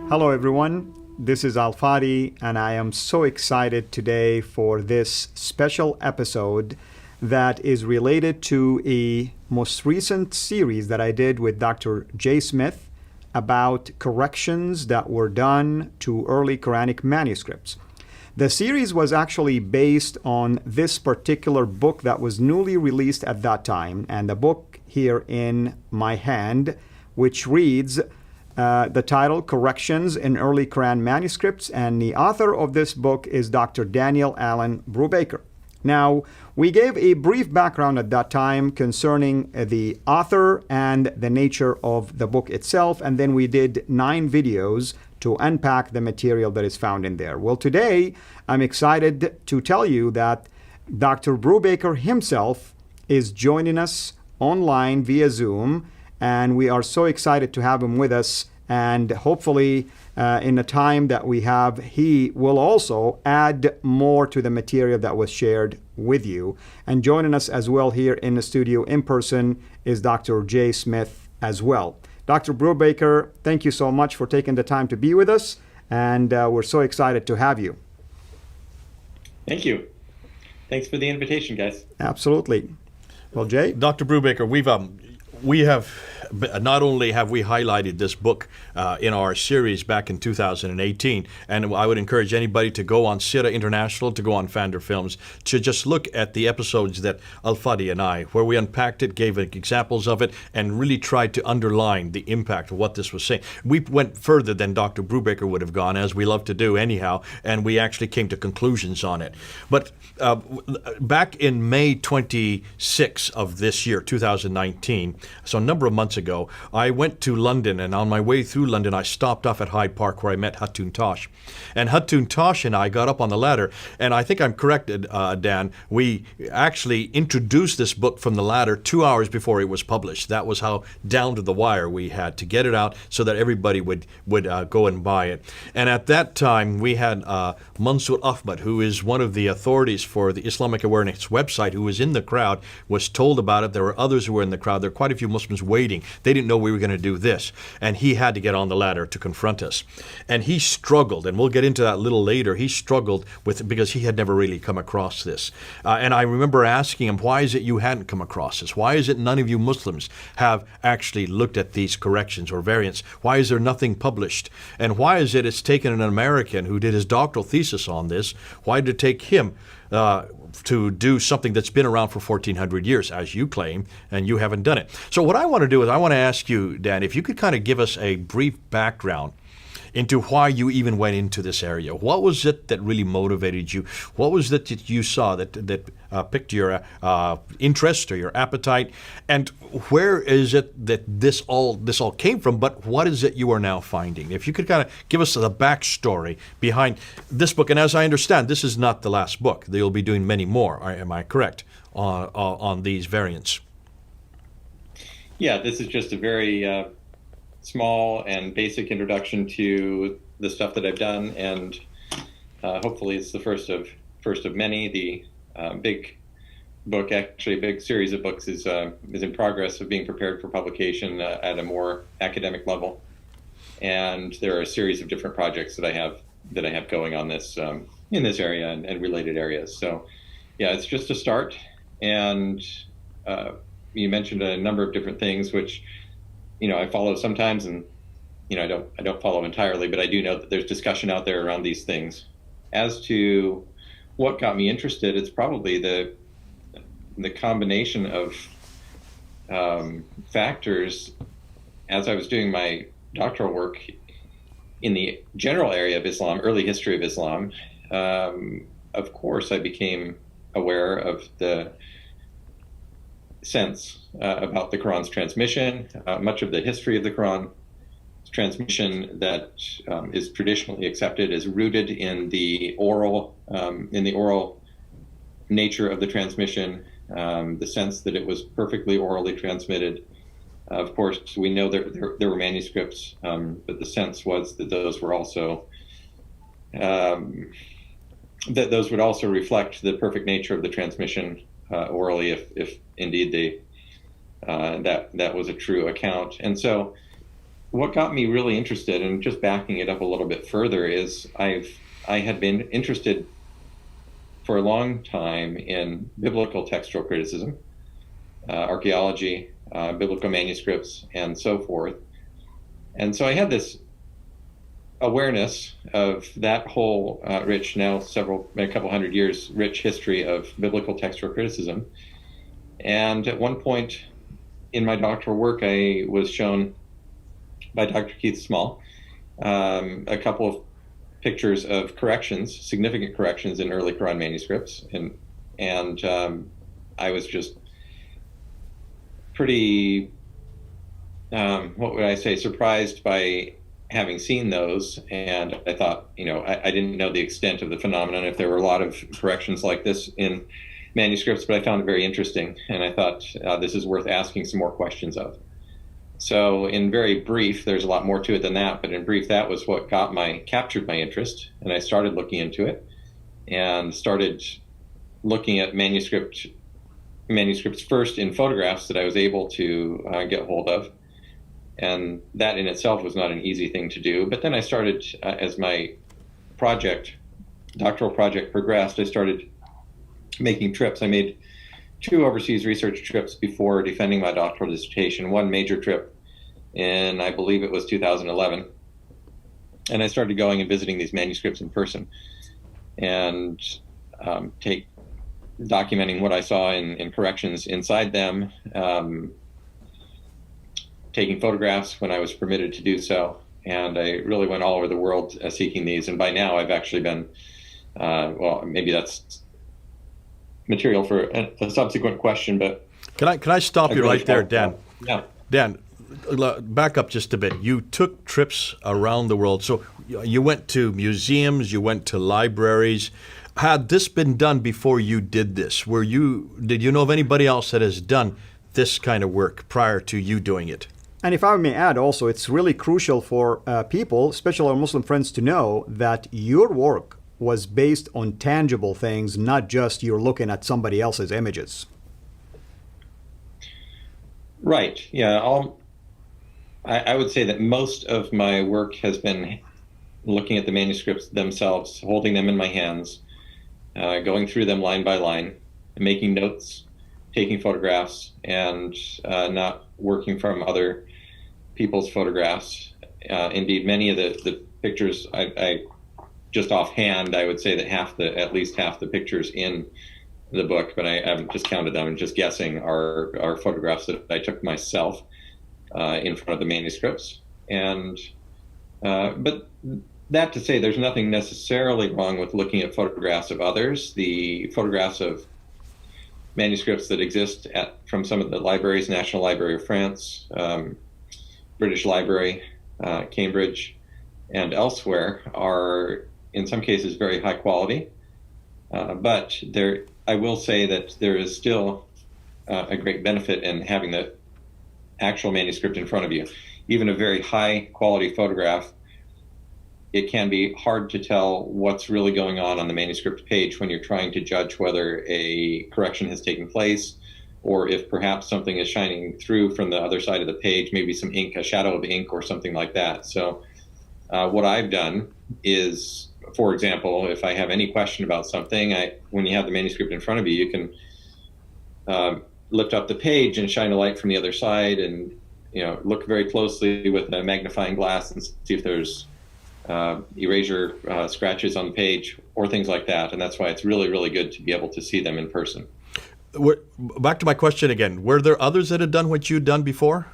Hello, everyone. This is Al Fadi, and I am so excited today for this special episode that is related to a most recent series that I did with Dr. Jay Smith about corrections that were done to early Quranic manuscripts. The series was actually based on this particular book that was newly released at that time, and the book here in my hand, which reads the title, Corrections in Early Quran Manuscripts, and the author of this book is Dr. Daniel Allen Brubaker. Now, we gave a brief background at that time concerning the author and the nature of the book itself, and then we did 9 videos to unpack the material that is found in there. Well, today, I'm excited to tell you that Dr. Brubaker himself is joining us online via Zoom, and we are so excited to have him with us. And hopefully, in the time that we have, he will also add more to the material that was shared with you. And joining us as well here in the studio in person is Dr. Jay Smith as well. Dr. Brubaker, thank you so much for taking the time to be with us, and we're so excited to have you. Thank you. Thanks for the invitation, guys. Absolutely. Well, Jay? Dr. Brubaker, we have not only have we highlighted this book in our series back in 2018, and I would encourage anybody to go on Sira International, to go on Fander Films, to just look at the episodes that Al Fadi and I, where we unpacked it, gave examples of it, and really tried to underline the impact of what this was saying. We went further than Dr. Brubaker would have gone, as we love to do anyhow, and we actually came to conclusions on it. But back in May 26 of this year, 2019, so a number of months ago, I went to London, and on my way through London, I stopped off at Hyde Park where I met Hatun Tosh. And Hatun Tosh and I got up on the ladder, and I think I'm corrected, Dan, we actually introduced this book from the ladder 2 hours before it was published. That was how down to the wire we had to get it out so that everybody would go and buy it. And at that time, we had Mansour Ahmad, who is one of the authorities for the Islamic Awareness website, who was in the crowd, was told about it. There were others who were in the crowd. There were quite a few Muslims waiting. They didn't know we were going to do this. And he had to get on the ladder to confront us. And he struggled, and we'll get into that a little later. He struggled with it because he had never really come across this. And I remember asking him, why is it you hadn't come across this? Why is it none of you Muslims have actually looked at these corrections or variants? Why is there nothing published? And why is it it's taken an American who did his doctoral thesis on this? Why did it take him to do something that's been around for 1,400 years, as you claim, and you haven't done it? So what I want to do is I want to ask you, Dan, if you could kind of give us a brief background into why you even went into this area. What was it that really motivated you? What was it that you saw that piqued your interest or your appetite? And where is it that this all came from? But what is it you are now finding? If you could kind of give us the backstory behind this book. And as I understand, this is not the last book. You'll be doing many more. Am I correct on these variants? Yeah, this is just a very small and basic introduction to the stuff that I've done, and hopefully it's the first of many. The big book, actually a big series of books, is in progress of being prepared for publication at a more academic level. And there are a series of different projects that I have going on this in this area and related areas. So yeah, it's just a start. And you mentioned a number of different things, which I follow sometimes, and I don't follow entirely, but I do know that there's discussion out there around these things. As to what got me interested, it's probably the combination of factors. As I was doing my doctoral work in the general area of Islam, early history of Islam, of course I became aware of the sense about the Quran's transmission. Much of the history of the Quran transmission that is traditionally accepted is rooted in the oral nature of the transmission, the sense that it was perfectly orally transmitted. Of course, we know there were manuscripts, but the sense was that those were also those would also reflect the perfect nature of the transmission orally, if indeed that was a true account. And so what got me really interested, and just backing it up a little bit further, is I had been interested for a long time in biblical textual criticism, archaeology, biblical manuscripts, and so forth. And so I had this awareness of that whole rich, now a couple hundred years rich history of biblical textual criticism. And at one point in my doctoral work, I was shown by Dr. Keith Small a couple of pictures of corrections, significant corrections in early Quran manuscripts, and I was just pretty, what would I say, surprised by having seen those. And I thought, I didn't know the extent of the phenomenon, if there were a lot of corrections like this in manuscripts, but I found it very interesting, and I thought this is worth asking some more questions of. So in very brief, there's a lot more to it than that, but in brief, that was what captured my interest, and I started looking into it and started looking at manuscripts first in photographs that I was able to get hold of. And that in itself was not an easy thing to do. But then I started, as my doctoral project progressed, I started making trips. I made 2 overseas research trips before defending my doctoral dissertation. One major trip in, I believe it was 2011. And I started going and visiting these manuscripts in person and documenting what I saw in corrections inside them, taking photographs when I was permitted to do so. And I really went all over the world seeking these. And by now I've actually been, maybe that's material for a subsequent question, but can I stop you right there, Dan? Yeah. Dan, back up just a bit. You took trips around the world. So you went to museums, you went to libraries. Had this been done before you did this? Did you know of anybody else that has done this kind of work prior to you doing it? And if I may add also, it's really crucial for people, especially our Muslim friends, to know that your work was based on tangible things, not just you're looking at somebody else's images. Right. Yeah. I would say that most of my work has been looking at the manuscripts themselves, holding them in my hands, going through them line by line, making notes, taking photographs, and not working from other people's photographs. Indeed, many of the pictures, I just offhand, I would say that at least half the pictures in the book, but I haven't just counted them and just guessing, are photographs that I took myself in front of the manuscripts. And but that to say, there's nothing necessarily wrong with looking at photographs of others. The photographs of manuscripts that exist from some of the libraries, National Library of France, British Library, Cambridge, and elsewhere, are in some cases very high quality. But I will say that there is still a great benefit in having the actual manuscript in front of you. Even a very high quality photograph, it can be hard to tell what's really going on the manuscript page when you're trying to judge whether a correction has taken place, or if perhaps something is shining through from the other side of the page, maybe some ink, a shadow of ink or something like that. So what I've done is, for example, if I have any question about something, when you have the manuscript in front of you, you can lift up the page and shine a light from the other side, and look very closely with a magnifying glass and see if there's erasure scratches on the page or things like that. And that's why it's really, really good to be able to see them in person. Back to my question again. Were there others that had done what you'd done before?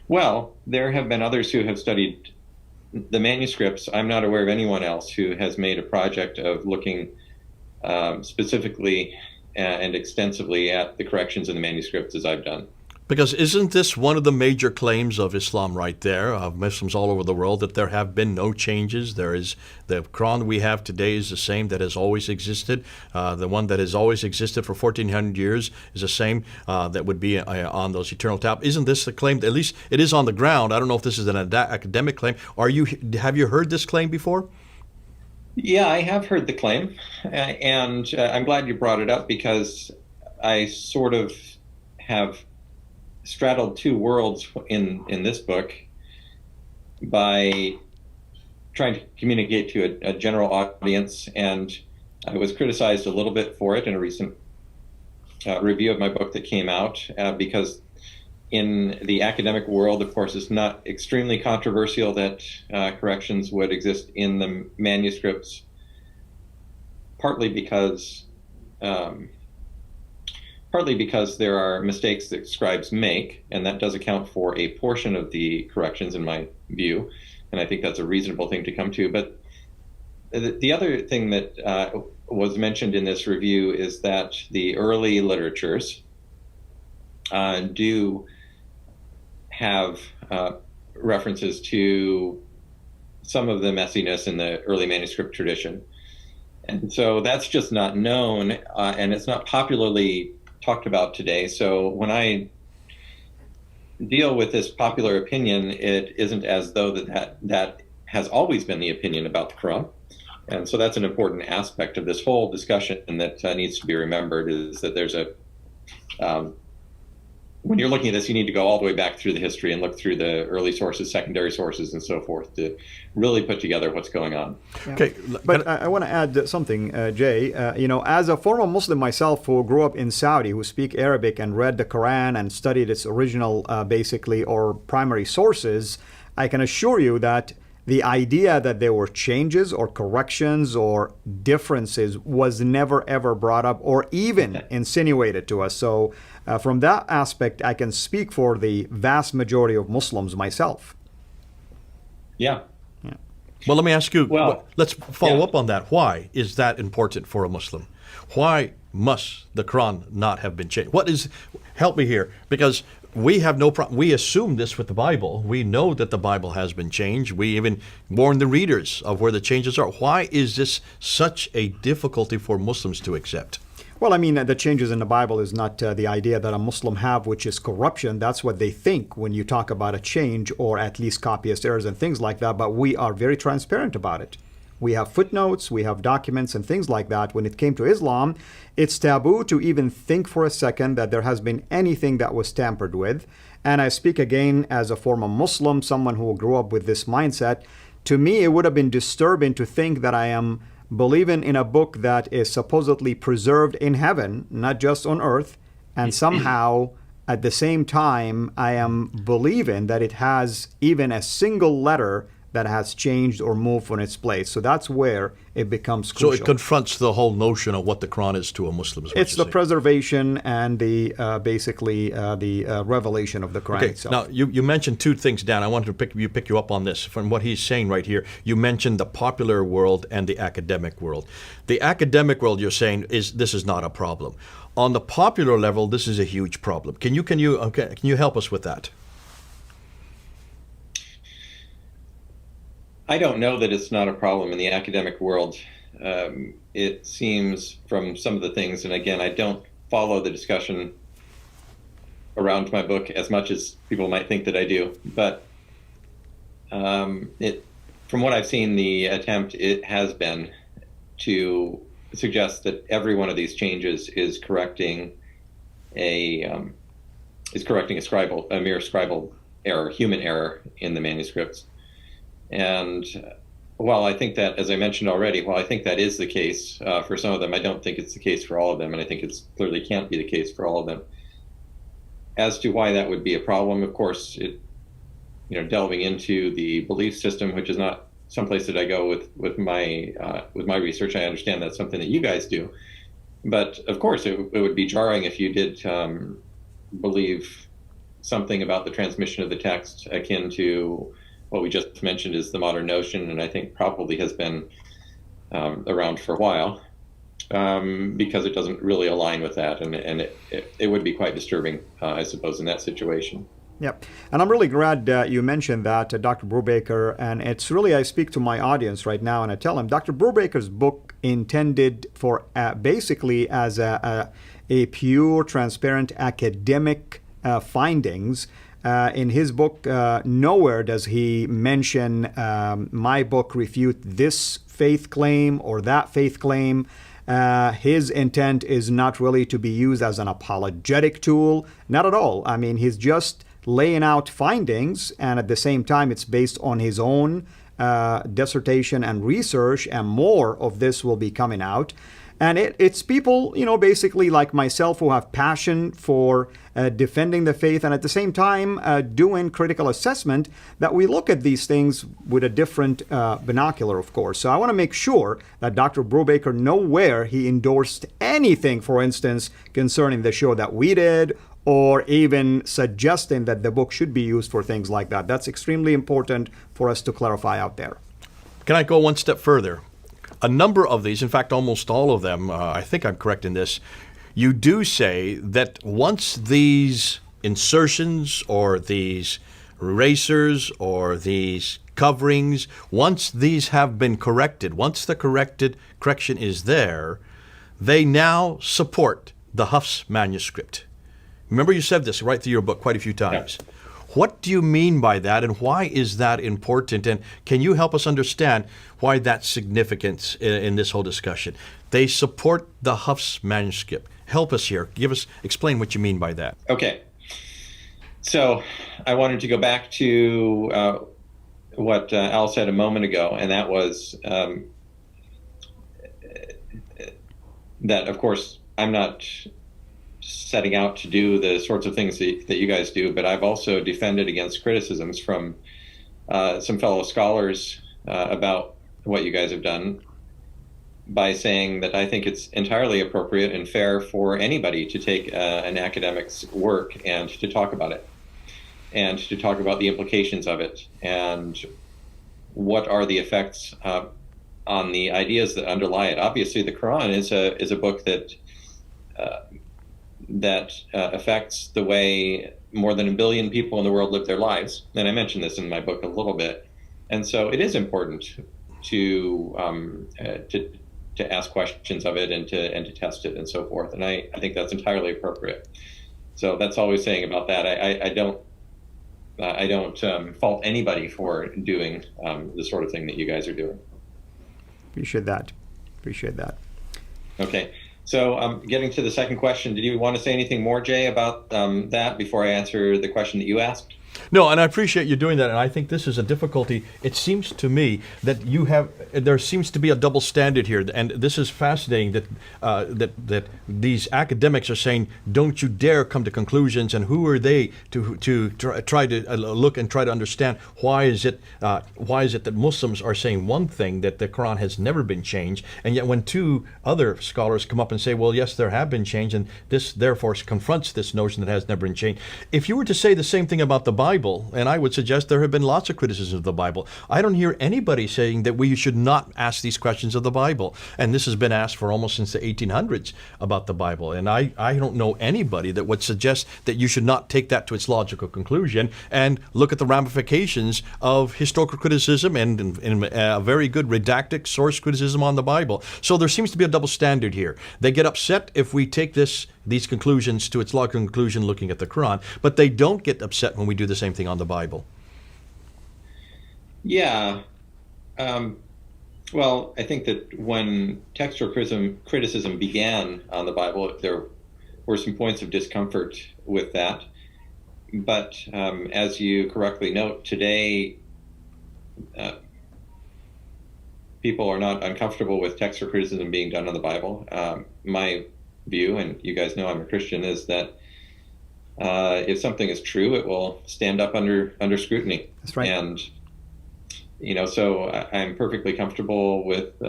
Well, there have been others who have studied the manuscripts. I'm not aware of anyone else who has made a project of looking specifically and extensively at the corrections in the manuscripts as I've done. Because isn't this one of the major claims of Islam right there, of Muslims all over the world, that there have been no changes? There is the Quran we have today is the same that has always existed. The one that has always existed for 1,400 years is the same that would be on those eternal tablets. Isn't this the claim? At least it is on the ground. I don't know if this is an academic claim. Have you heard this claim before? Yeah, I have heard the claim, and I'm glad you brought it up, because I sort of have straddled two worlds in this book by trying to communicate to a general audience, and I was criticized a little bit for it in a recent review of my book that came out, because in the academic world, of course, it's not extremely controversial that corrections would exist in the manuscripts, partly because there are mistakes that scribes make, and that does account for a portion of the corrections in my view, and I think that's a reasonable thing to come to. But the other thing that was mentioned in this review is that the early literatures do have references to some of the messiness in the early manuscript tradition. And so that's just not known, and it's not popularly talked about today. So when I deal with this popular opinion, it isn't as though that has always been the opinion about the Quran. And so that's an important aspect of this whole discussion that needs to be remembered, is that there's when you're looking at this, you need to go all the way back through the history and look through the early sources, secondary sources, and so forth to really put together what's going on. Yeah. Okay, but I want to add something, Jay. As a former Muslim myself who grew up in Saudi, who speak Arabic and read the Quran and studied its original, basically, or primary sources, I can assure you that the idea that there were changes or corrections or differences was never ever brought up or even insinuated to us. So from that aspect, I can speak for the vast majority of Muslims myself. Yeah. Well, let me ask you, Well, let's follow up on that. Why is that important for a Muslim? Why must the Quran not have been changed? Help me here, because we have no problem. We assume this with the Bible. We know that the Bible has been changed. We even warn the readers of where the changes are. Why is this such a difficulty for Muslims to accept? Well, I mean, the changes in the Bible is not the idea that a Muslim have, which is corruption. That's what they think when you talk about a change, or at least copyist errors and things like that. But we are very transparent about it. We have footnotes, we have documents and things like that. When it came to Islam, it's taboo to even think for a second that there has been anything that was tampered with. And I speak again as a former Muslim, someone who grew up with this mindset. To me, it would have been disturbing to think that I am believing in a book that is supposedly preserved in heaven, not just on earth, and somehow at the same time I am believing that it has even a single letter that has changed or moved from its place. So that's where it becomes crucial. So it confronts the whole notion of what the Quran is to a Muslim. It's the preservation and the revelation of the Quran itself. Now, you mentioned two things, Dan. I wanted to pick you up on this from what he's saying right here. You mentioned the popular world and the academic world. The academic world, you're saying, this is not a problem. On the popular level, this is a huge problem. Can you help us with that? I don't know that it's not a problem in the academic world. It seems from some of the things, and again, I don't follow the discussion around my book as much as people might think that I do, but from what I've seen, the attempt it has been to suggest that every one of these changes is correcting a mere scribal error, human error in the manuscripts. And while I think that, as I mentioned already, while I think that is the case for some of them, I don't think it's the case for all of them, and I think it clearly can't be the case for all of them. As to why that would be a problem, of course, delving into the belief system, which is not someplace that I go with my research. I understand that's something that you guys do, but of course, it would be jarring if you did believe something about the transmission of the text akin to what we just mentioned is the modern notion, and I think probably has been around for a while, because it doesn't really align with that, and it would be quite disturbing, I suppose, in that situation. Yep. And I'm really glad you mentioned that, Dr. Brubaker, and it's really, I speak to my audience right now and I tell them, Dr. Brubaker's book intended for basically as a pure, transparent academic findings. In his book, nowhere does he mention my book refute this faith claim or that faith claim. His intent is not really to be used as an apologetic tool, not at all. I mean, he's just laying out findings, and at the same time, it's based on his own dissertation and research, and more of this will be coming out. And it's people, basically like myself who have passion for defending the faith and at the same time doing critical assessment that we look at these things with a different binocular, of course. So I want to make sure that Dr. Brubaker nowhere he endorsed anything, for instance, concerning the show that we did, or even suggesting that the book should be used for things like that. That's extremely important for us to clarify out there. Can I go one step further? A number of these, in fact, almost all of them, I think I'm correct in this, you do say that once these insertions or these erasers or these coverings, once these have been corrected, once the correction is there, they now support the Huff's manuscript. Remember you said this right through your book quite a few times. Yeah. What do you mean by that, and why is that important? And can you help us understand why that's significant in this whole discussion? They support the Huff's manuscript. Help us here. Explain what you mean by that. Okay. So I wanted to go back to what Al said a moment ago, and that was that, of course, I'm not setting out to do the sorts of things that you guys do, but I've also defended against criticisms from some fellow scholars about what you guys have done by saying that I think it's entirely appropriate and fair for anybody to take an academic's work and to talk about it, and to talk about the implications of it, and what are the effects on the ideas that underlie it. Obviously, the Quran is a book that affects the way more than 1 billion people in the world live their lives. And I mentioned this in my book a little bit. And so it is important to ask questions of it and to test it and so forth. And I think that's entirely appropriate. So that's all I was saying about that. I don't fault anybody for doing the sort of thing that you guys are doing. Appreciate that. Okay. So getting to the second question, did you want to say anything more, Jay, about that before I answer the question that you asked? No, and I appreciate you doing that, and I think this is a difficulty. It seems to me that there seems to be a double standard here, and this is fascinating that these academics are saying, don't you dare come to conclusions, and who are they to try to look and try to understand why is it that Muslims are saying one thing, that the Quran has never been changed, and yet when two other scholars come up and say, well, yes, there have been changed, and this therefore confronts this notion that has never been changed. If you were to say the same thing about the Bible, and I would suggest there have been lots of criticisms of the Bible, I don't hear anybody saying that we should not ask these questions of the Bible. And this has been asked for almost since the 1800s about the Bible. And I don't know anybody that would suggest that you should not take that to its logical conclusion and look at the ramifications of historical criticism and a very good redacted source criticism on the Bible. So there seems to be a double standard here. They get upset if we take these conclusions to its logical conclusion looking at the Quran, but they don't get upset when we do the same thing on the Bible. Yeah. Well, I think that when textual criticism began on the Bible, there were some points of discomfort with that. But as you correctly note, today people are not uncomfortable with textual criticism being done on the Bible. My view, and you guys know I'm a Christian, is that if something is true, it will stand up under scrutiny. That's right. And so I'm perfectly comfortable with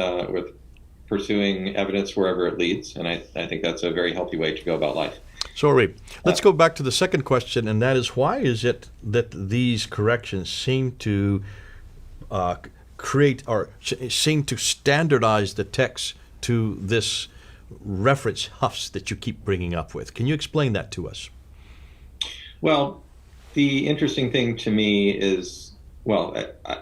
pursuing evidence wherever it leads, and I think that's a very healthy way to go about life. So, Ari, let's go back to the second question, and that is, why is it that these corrections seem to create or seem to standardize the text to this reference Huffs that you keep bringing up with? Can you explain that to us? Well, the interesting thing to me is, I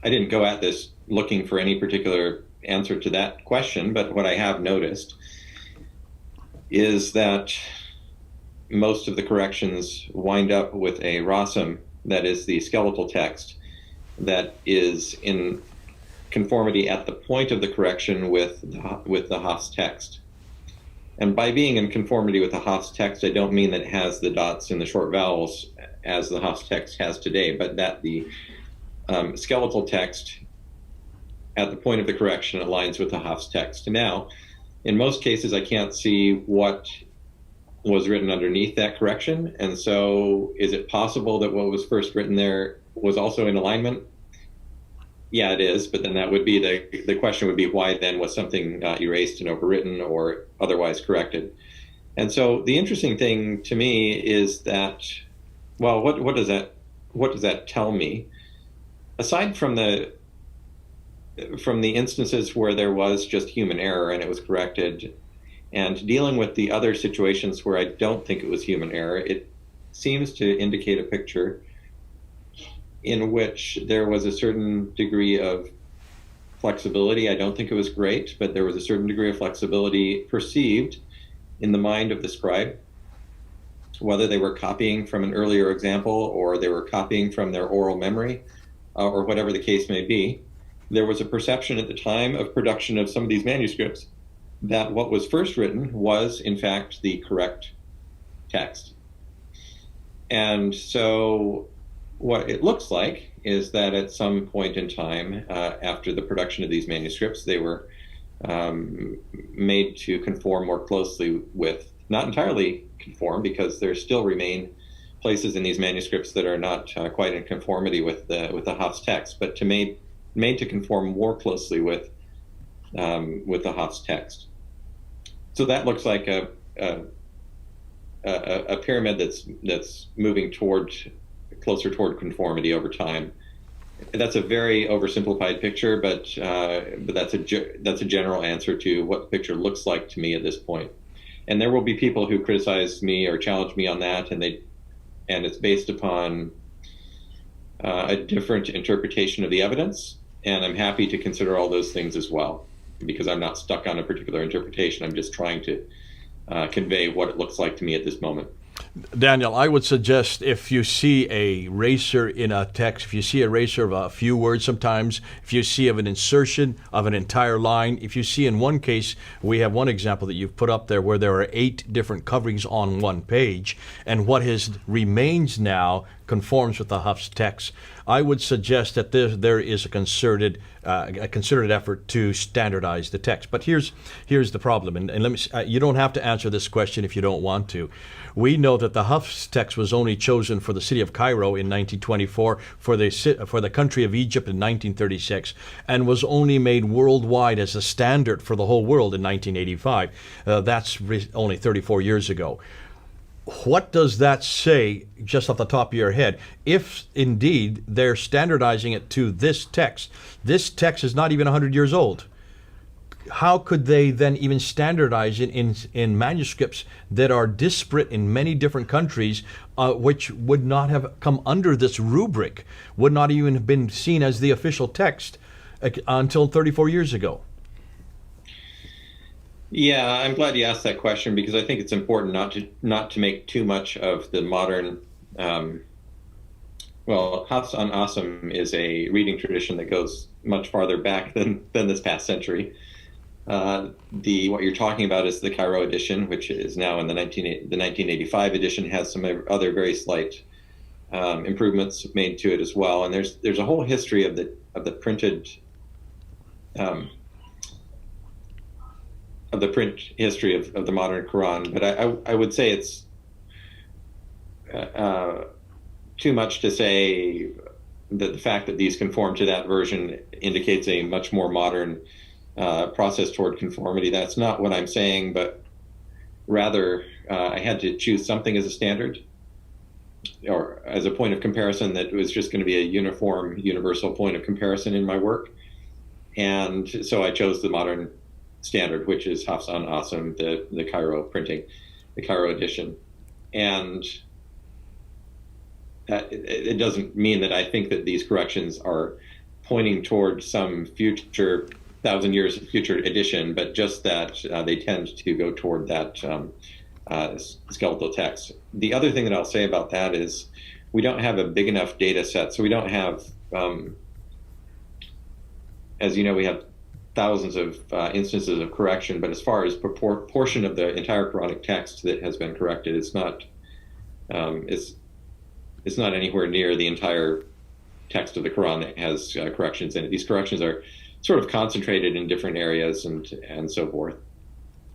didn't go at this looking for any particular answer to that question, but what I have noticed is that most of the corrections wind up with a rasam, that is the skeletal text, that is in conformity at the point of the correction with the Haas text. And by being in conformity with the Haas text, I don't mean that it has the dots and the short vowels as the Haas text has today, but that the skeletal text at the point of the correction aligns with the Haas text. Now, in most cases, I can't see what was written underneath that correction. And so is it possible that what was first written there was also in alignment? Yeah, it is. But then that would be the question would be, why then was something erased and overwritten or otherwise corrected? And so the interesting thing to me is that, well, what does that tell me? Aside from the instances where there was just human error and it was corrected, and dealing with the other situations where I don't think it was human error, it seems to indicate a picture in which there was a certain degree of flexibility. I don't think it was great, but there was a certain degree of flexibility perceived in the mind of the scribe, whether they were copying from an earlier example or they were copying from their oral memory, or whatever the case may be. There was a perception at the time of production of some of these manuscripts that what was first written was, in fact, the correct text. And so what it looks like is that at some point in time, after the production of these manuscripts, they were made to conform more closely with, not entirely conform, because there still remain places in these manuscripts that are not quite in conformity with the Haas text, but made to conform more closely with the Haas text. So that looks like a pyramid that's moving closer toward conformity over time. That's a very oversimplified picture, but that's a general answer to what the picture looks like to me at this point. And there will be people who criticize me or challenge me on that, and it's based upon a different interpretation of the evidence. And I'm happy to consider all those things as well, because I'm not stuck on a particular interpretation. I'm just trying to convey what it looks like to me at this moment. Daniel, I would suggest if you see a eraser in a text, if you see a eraser of a few words sometimes, if you see of an insertion of an entire line, if you see in one case, we have one example that you've put up there where there are 8 different coverings on one page, and what remains now conforms with the Huff's text. I would suggest that there is a concerted effort to standardize the text. But here's the problem, and let me. You don't have to answer this question if you don't want to. We know that the Huff's text was only chosen for the city of Cairo in 1924, for the country of Egypt in 1936, and was only made worldwide as a standard for the whole world in 1985. That's only 34 years ago. What does that say, just off the top of your head, if indeed they're standardizing it to this text? This text is not even 100 years old. How could they then even standardize it in manuscripts that are disparate in many different countries, which would not have come under this rubric, would not even have been seen as the official text until 34 years ago? Yeah, I'm glad you asked that question, because I think it's important not to make too much of the modern. Hafs on Asim is a reading tradition that goes much farther back than this past century. What you're talking about is the Cairo edition, which is now in the 1985 edition, has some other very slight improvements made to it as well. And there's a whole history of the printed. Of the print history of the modern Quran, but I would say it's too much to say that the fact that these conform to that version indicates a much more modern process toward conformity. That's not what I'm saying, but rather I had to choose something as a standard or as a point of comparison that was just going to be a uniform, universal point of comparison in my work. And so I chose the modern standard, which is Hafs on Asim, the Cairo printing, the Cairo edition. And it doesn't mean that I think that these corrections are pointing toward some future 1,000 years future edition, but just that they tend to go toward that skeletal text. The other thing that I'll say about that is we don't have a big enough data set, so we don't have as you know, we have thousands of instances of correction, but as far as portion of the entire Quranic text that has been corrected, it's not it's not anywhere near the entire text of the Quran that has corrections in it. These corrections are sort of concentrated in different areas and so forth.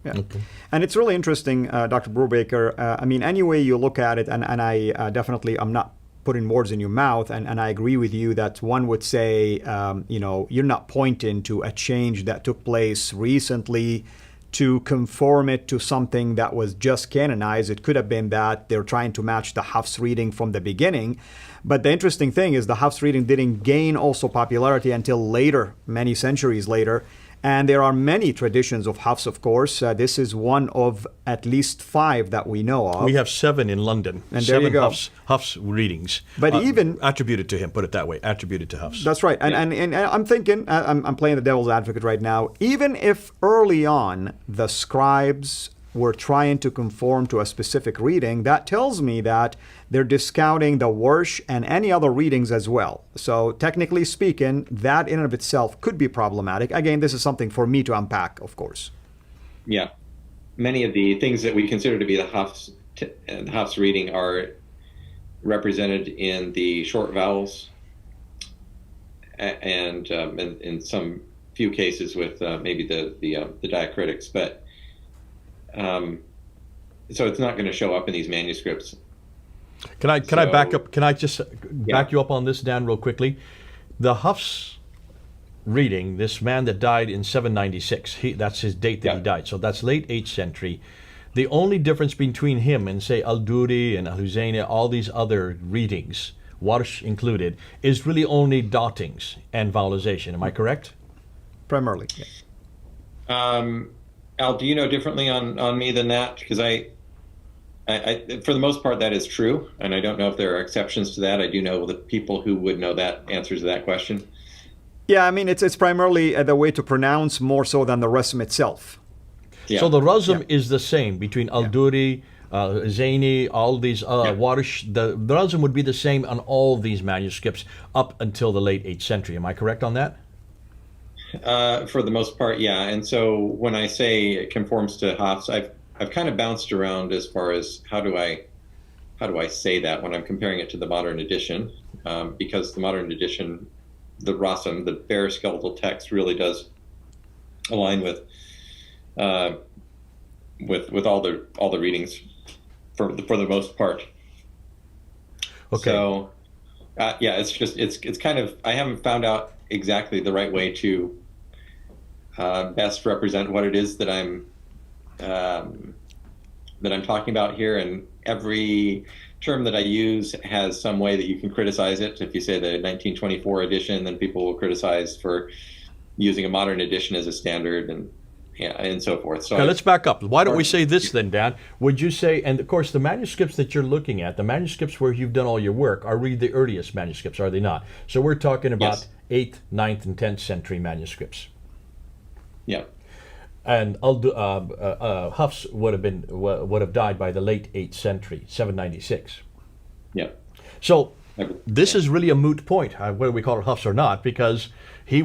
Yeah. Okay. And it's really interesting, Dr. Brubaker. I mean, any way you look at it, and I definitely, I'm not putting words in your mouth, and I agree with you that one would say, you're not pointing to a change that took place recently to conform it to something that was just canonized. It could have been that they're trying to match the Hafs reading from the beginning. But the interesting thing is the Hafs reading didn't gain also popularity until later, many centuries later. And there are many traditions of Hafs, of course. This is one of at least 5 that we know of. We have 7 in London. And 7 there you go. Hafs readings. But even attributed to him, put it that way, attributed to Hafs. That's right. And I'm thinking, I'm playing the devil's advocate right now, even if early on the scribes were trying to conform to a specific reading, that tells me that they're discounting the Warsh and any other readings as well. So technically speaking, that in and of itself could be problematic. Again, this is something for me to unpack, of course. Yeah. Many of the things that we consider to be the Hafs reading are represented in the short vowels and in some few cases with maybe the diacritics, but so it's not going to show up in these manuscripts. Can I back up? Can I just back you up on this, Dan, real quickly? The Hafs reading, this man that died in 796, that's his date that he died. So that's late 8th century. The only difference between him and, say, Al-Duri and Al-Huzayni, all these other readings, Warsh included, is really only dottings and vowelization. Am I correct? Primarily, yeah. Al, do you know differently on me than that? Because I, for the most part, that is true, and I don't know if there are exceptions to that. I do know the people who would know that answers to that question. Yeah, I mean, it's primarily the way to pronounce more so than the rasm itself. Yeah. So the rasm is the same between Al-Duri, Zaini, all these Warsh. The rasm would be the same on all these manuscripts up until the late 8th century. Am I correct on that? For the most part, yeah. And so when I say it conforms to Hafs, I've kind of bounced around as far as how do I say that when I'm comparing it to the modern edition, because the modern edition, the Rasam, the bare skeletal text, really does align with all the readings for the most part. Okay. So yeah, it's kind of, I haven't found out exactly the right way to best represent what it is that I'm talking about here, and every term that I use has some way that you can criticize it. If you say the 1924 edition, then people will criticize for using a modern edition as a standard, and so forth. So okay, let's back up. Why don't we say this then, Dan? Would you say, and of course the manuscripts that you're looking at, the manuscripts where you've done all your work, are really the earliest manuscripts, are they not? So we're talking about 8th, 9th, and 10th century manuscripts. Yeah. And Hafs would have died by the late 8th century, 796. Yeah. So this is really a moot point, whether we call it Hafs or not, because he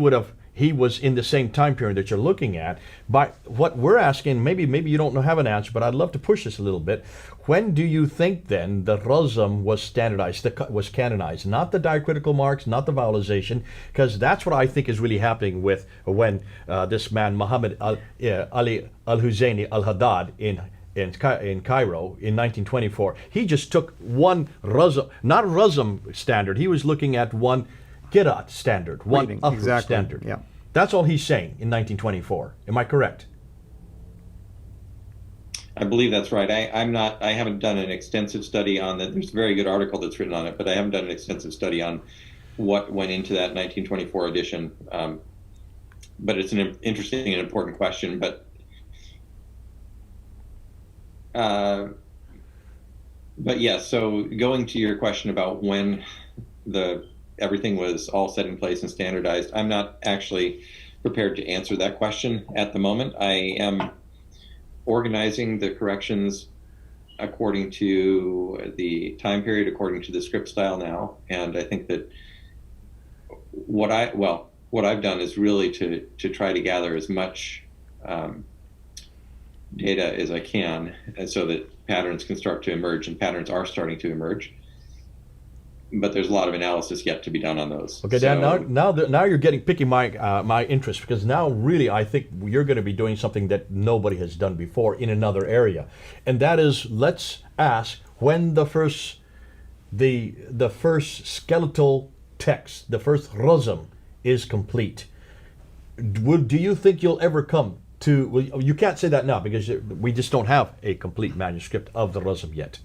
was in the same time period that you're looking at. But what we're asking, maybe you don't have an answer, but I'd love to push this a little bit. When do you think then the Razm was standardized, was canonized? Not the diacritical marks, not the vowelization, because that's what I think is really happening with when this man Muhammad Ali al-Huzayni al-Haddad in Cairo in 1924, he just took one Razm, not Razm standard. He was looking at one Qiraat standard, one Afro standard. Yeah. That's all he's saying in 1924. Am I correct? I believe that's right. I haven't done an extensive study on that. There's a very good article that's written on it, but I haven't done an extensive study on what went into that 1924 edition. But it's an interesting and important question. But yeah, so going to your question about when everything was all set in place and standardized, I'm not actually prepared to answer that question at the moment. I am organizing the corrections according to the time period, according to the script style now, and I think that what what I've done is really to try to gather as much data as I can, and so that patterns can start to emerge, and patterns are starting to emerge. But there's a lot of analysis yet to be done on those. Okay, Dan. Now you're getting piquing my interest, because now really I think you're going to be doing something that nobody has done before in another area, and that is, let's ask when the first skeletal text, the first rosm, is complete. Do you think you'll ever come to? Well, you can't say that now because we just don't have a complete manuscript of the rosm yet.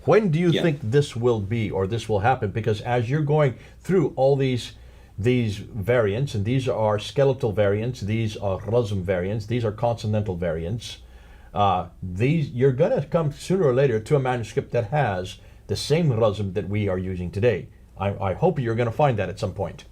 When do you think this will be, or this will happen? Because as you're going through all these variants, and these are skeletal variants, these are rosm variants, these are consonantal variants, you're going to come sooner or later to a manuscript that has the same rosm that we are using today. I hope you're going to find that at some point.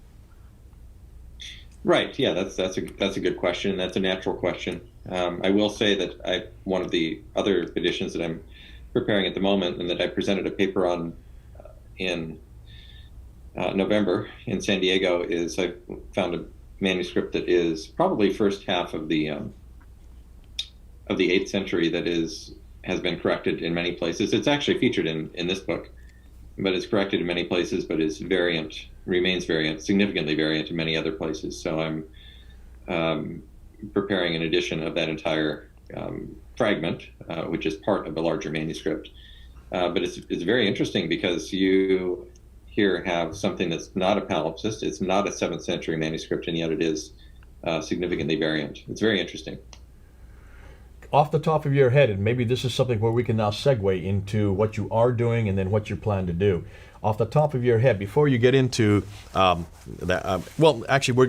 Right. Yeah, that's a good question. That's a natural question. I will say that one of the other editions that I'm preparing at the moment, and that I presented a paper on in November in San Diego, is I found a manuscript that is probably first half of the 8th century that has been corrected in many places. It's actually featured in this book, but it's corrected in many places, but is remains variant, significantly variant in many other places. So I'm preparing an edition of that entire fragment, which is part of a larger manuscript. But it's very interesting because you here have something that's not a palimpsest, it's not a 7th century manuscript, and yet it is significantly variant. It's very interesting. Off the top of your head, and maybe this is something where we can now segue into what you are doing and then what you plan to do. Off the top of your head, before you get into well, actually, we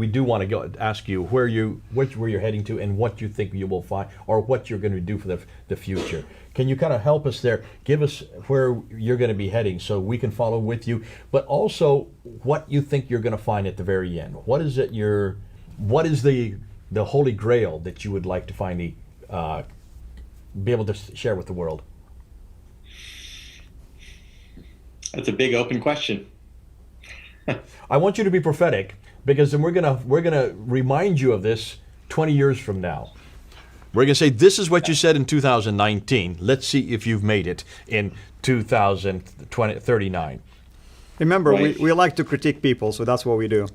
do want to go ask you where you're heading to and what you think you will find, or what you're going to do for the future. Can you kind of help us there? Give us where you're going to be heading so we can follow with you, but also what you think you're going to find at the very end. What is the holy grail that you would like to finally be able to share with the world? That's a big open question. I want you to be prophetic, because then we're gonna remind you of this 20 years from now. We're gonna say, this is what you said in 2019. Let's see if you've made it in 2039. Remember, Right. we like to critique people, so that's what we do.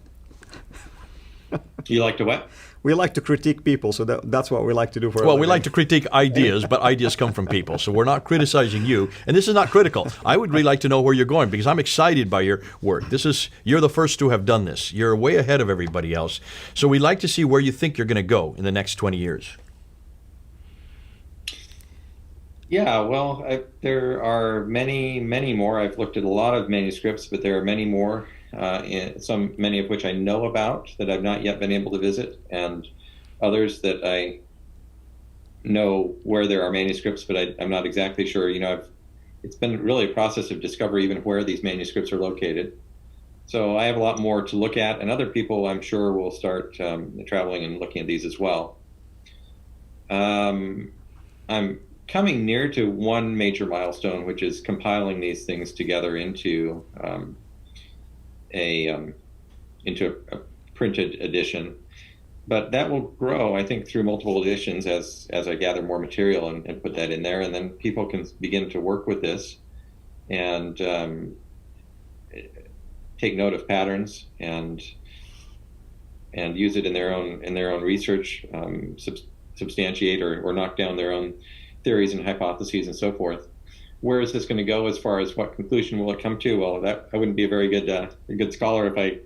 You like to what? We like to critique people, so that's what we like to do for a Well, we living. like to critique ideas, but ideas come from people. So we're not criticizing you, and this is not critical. I would really like to know where you're going, because I'm excited by your work. You're the first to have done this. You're way ahead of everybody else. So we'd like to see where you think you're going to go in the next 20 years. Yeah, well, there are many, many more. I've looked at a lot of manuscripts, but there are many more, many of which I know about that I've not yet been able to visit, and others that I know where there are manuscripts, but I'm not exactly sure. It's been really a process of discovery even where these manuscripts are located. So I have a lot more to look at, and other people, I'm sure, will start traveling and looking at these as well. I'm coming near to one major milestone, which is compiling these things together into a printed edition. But that will grow, I think, through multiple editions as I gather more material and put that in there, and then people can begin to work with this and take note of patterns and use it in their own research, substantiate or knock down their own theories and hypotheses and so forth. Where is this going to go as far as what conclusion will it come to? Well, I wouldn't be a very good scholar if I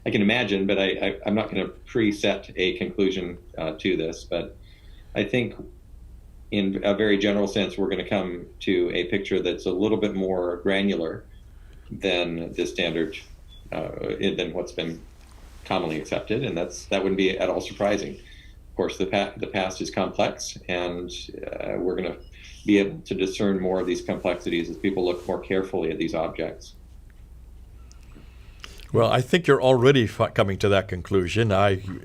I can imagine, but I'm not going to preset a conclusion to this. But I think in a very general sense, we're going to come to a picture that's a little bit more granular than the standard, than what's been commonly accepted. And that wouldn't be at all surprising. Of course, the past is complex, and we're going to be able to discern more of these complexities as people look more carefully at these objects. Well, I think you're already coming to that conclusion.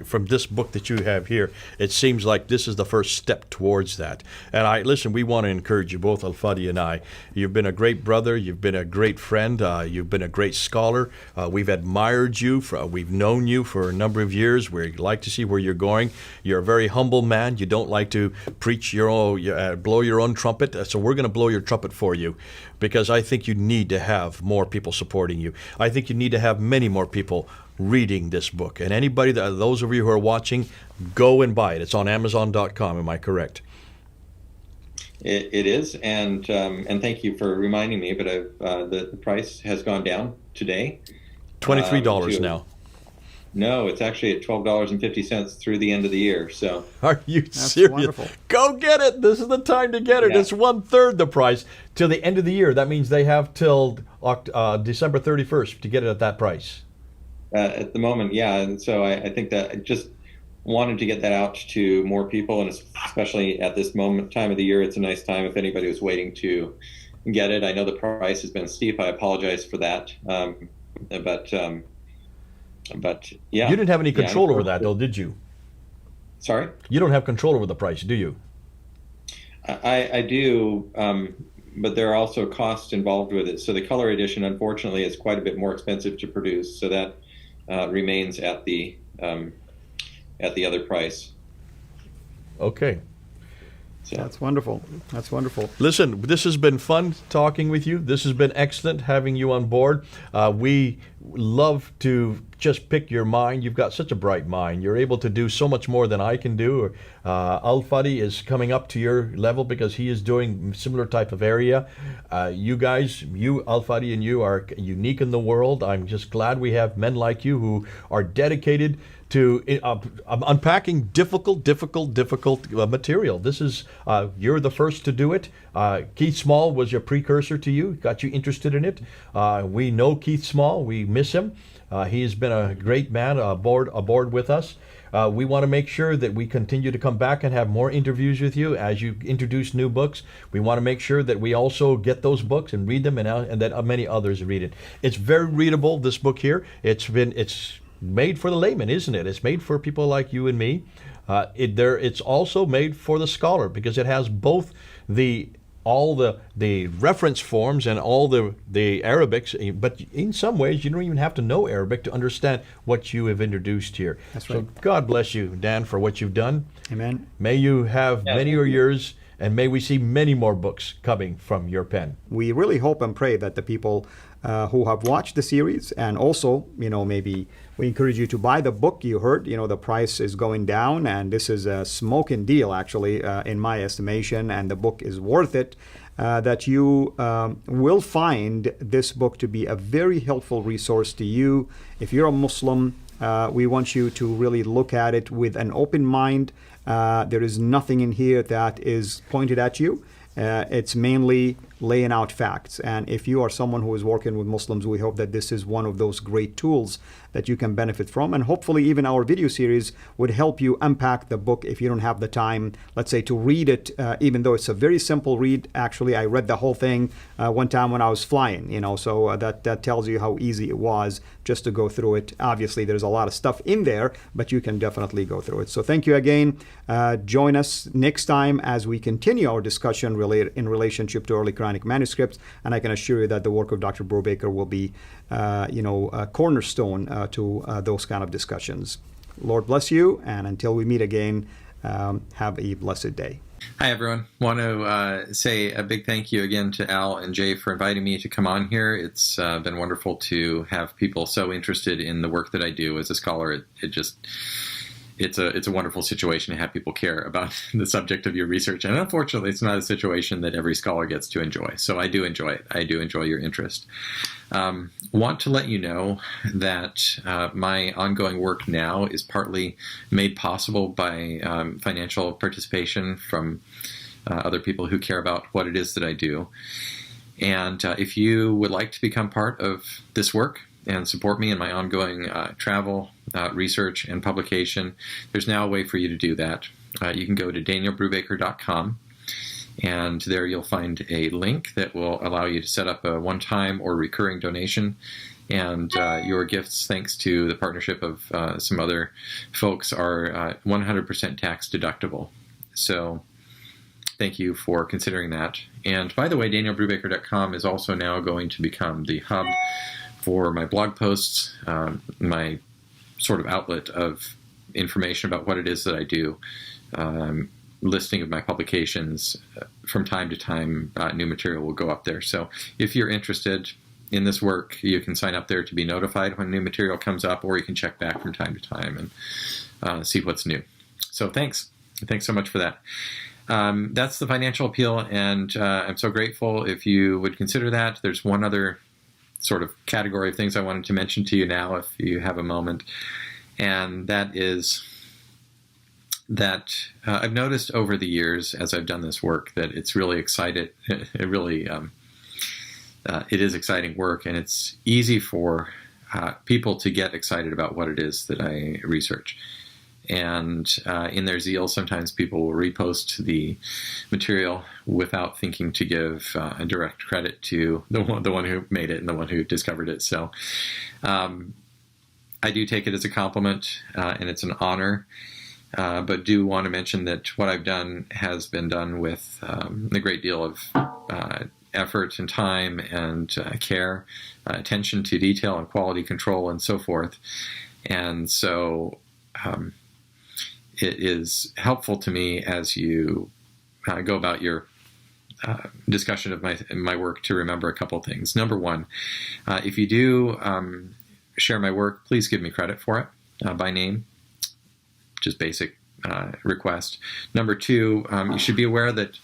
From this book that you have here, it seems like this is the first step towards that. And listen, we want to encourage you both, Al-Fadi and I. You've been a great brother. You've been a great friend. You've been a great scholar. We've admired you. We've known you for a number of years. We like to see where you're going. You're a very humble man. You don't like to preach your own, blow your own trumpet. So we're going to blow your trumpet for you, because I think you need to have more people supporting you. I think you need to have many more people reading this book. And those of you who are watching, go and buy it. It's on Amazon.com. Am I correct? It is, and thank you for reminding me. But the price has gone down today. $23 now. No, it's actually at $12.50 through the end of the year. So are you That's serious? wonderful. Go get it. This is the time to get it. Yeah. It's 1/3 the price till the end of the year. That means they have till December 31st to get it at that price. At the moment, yeah. And so I think that I just wanted to get that out to more people, and especially at this time of the year, it's a nice time if anybody was waiting to get it. I know the price has been steep. I apologize for that. But yeah. You didn't have any control over that, though, did you? Sorry? You don't have control over the price, do you? I do, but there are also costs involved with it. So the color edition, unfortunately, is quite a bit more expensive to produce. So that remains at the other price. Okay. So. That's wonderful. That's wonderful. Listen, this has been fun talking with you. This has been excellent having you on board. We love to just pick your mind. You've got such a bright mind. You're able to do so much more than I can do. Al-Fadi is coming up to your level because he is doing similar type of area. You guys, Al-Fadi and you are unique in the world. I'm just glad we have men like you who are dedicated to unpacking difficult material. This is, you're the first to do it. Keith Small was your precursor to you, got you interested in it. We know Keith Small. We miss him. He's been a great man aboard with us. We want to make sure that we continue to come back and have more interviews with you as you introduce new books. We want to make sure that we also get those books and read them, and that many others read it. It's very readable, this book here. It's made for the layman, isn't it? It's made for people like you and me. It's also made for the scholar because it has both all the reference forms and all the Arabics, but in some ways you don't even have to know Arabic to understand what you have introduced here. That's right. So God bless you, Dan, for what you've done. Amen. May you have many more years, and may we see many more books coming from your pen. We really hope and pray that the people who have watched the series, and also, maybe we encourage you to buy the book. You heard, the price is going down, and this is a smoking deal, actually, in my estimation, and the book is worth it. That you will find this book to be a very helpful resource to you. If you're a Muslim, we want you to really look at it with an open mind. There is nothing in here that is pointed at you. It's mainly laying out facts. And if you are someone who is working with Muslims, we hope that this is one of those great tools that you can benefit from. And hopefully even our video series would help you unpack the book if you don't have the time, let's say, to read it, even though it's a very simple read. Actually, I read the whole thing one time when I was flying, so that tells you how easy it was just to go through it. Obviously, there's a lot of stuff in there, but you can definitely go through it. So thank you again. Join us next time as we continue our discussion in relationship to early Quranic manuscripts, and I can assure you that the work of Dr. Brubaker will be, a cornerstone to those kind of discussions. Lord bless you, and until we meet again, have a blessed day. Hi, everyone. Want to say a big thank you again to Al and Jay for inviting me to come on here. It's been wonderful to have people so interested in the work that I do as a scholar. It's a wonderful situation to have people care about the subject of your research. And unfortunately, it's not a situation that every scholar gets to enjoy. So I do enjoy it. I do enjoy your interest. Want to let you know that my ongoing work now is partly made possible by financial participation from other people who care about what it is that I do. And if you would like to become part of this work and support me in my ongoing travel, research, and publication, there's now a way for you to do that. You can go to danielbrubaker.com, and there you'll find a link that will allow you to set up a one-time or recurring donation. And your gifts, thanks to the partnership of some other folks, are 100% tax deductible. So thank you for considering that. And by the way, DanielBrubaker.com is also now going to become the hub for my blog posts, my sort of outlet of information about what it is that I do, listing of my publications. From time to time, new material will go up there. So if you're interested in this work, you can sign up there to be notified when new material comes up, or you can check back from time to time and see what's new. So thanks so much for that. That's the financial appeal, and I'm so grateful if you would consider that. There's one other sort of category of things I wanted to mention to you now, if you have a moment, and that is that I've noticed over the years as I've done this work that it's really excited. It really it is exciting work, and it's easy for people to get excited about what it is that I research. And in their zeal, sometimes people will repost the material without thinking to give a direct credit to the one who made it and the one who discovered it. So I do take it as a compliment, and it's an honor, but do want to mention that what I've done has been done with a great deal of effort and time and care, attention to detail and quality control and so forth. And so it is helpful to me as you go about your discussion of my work to remember a couple of things. Number one, if you do share my work, please give me credit for it by name, just basic request. Number two, you should be aware that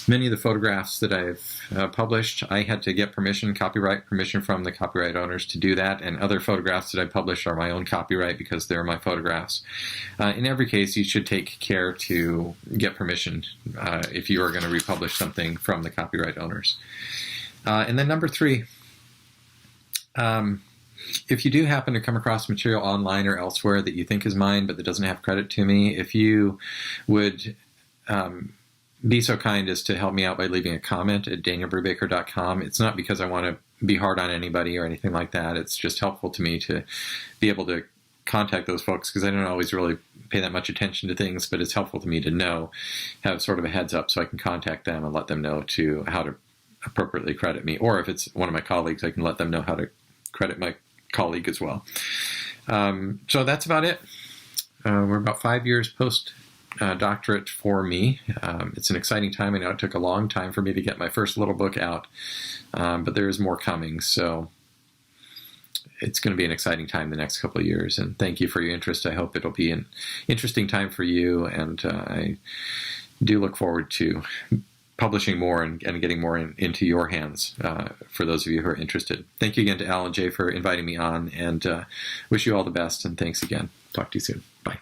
many of the photographs that I've published, I had to get copyright permission from the copyright owners to do that, and other photographs that I published are my own copyright because they're my photographs. In every case, you should take care to get permission if you are going to republish something from the copyright owners. And then number three, if you do happen to come across material online or elsewhere that you think is mine but that doesn't have credit to me, if you would be so kind as to help me out by leaving a comment at danielbrubaker.com. It's not because I want to be hard on anybody or anything like that. It's just helpful to me to be able to contact those folks because I don't always really pay that much attention to things, but it's helpful to me to have sort of a heads up so I can contact them and let them know how to appropriately credit me. Or if it's one of my colleagues, I can let them know how to credit my colleague as well. So that's about it. We're about 5 years post doctorate for me. It's an exciting time. I know it took a long time for me to get my first little book out, but there is more coming. So it's going to be an exciting time the next couple of years. And thank you for your interest. I hope it'll be an interesting time for you. And I do look forward to publishing more and getting more into your hands for those of you who are interested. Thank you again to Al and Jay for inviting me on, and wish you all the best, and thanks again. Talk to you soon. Bye.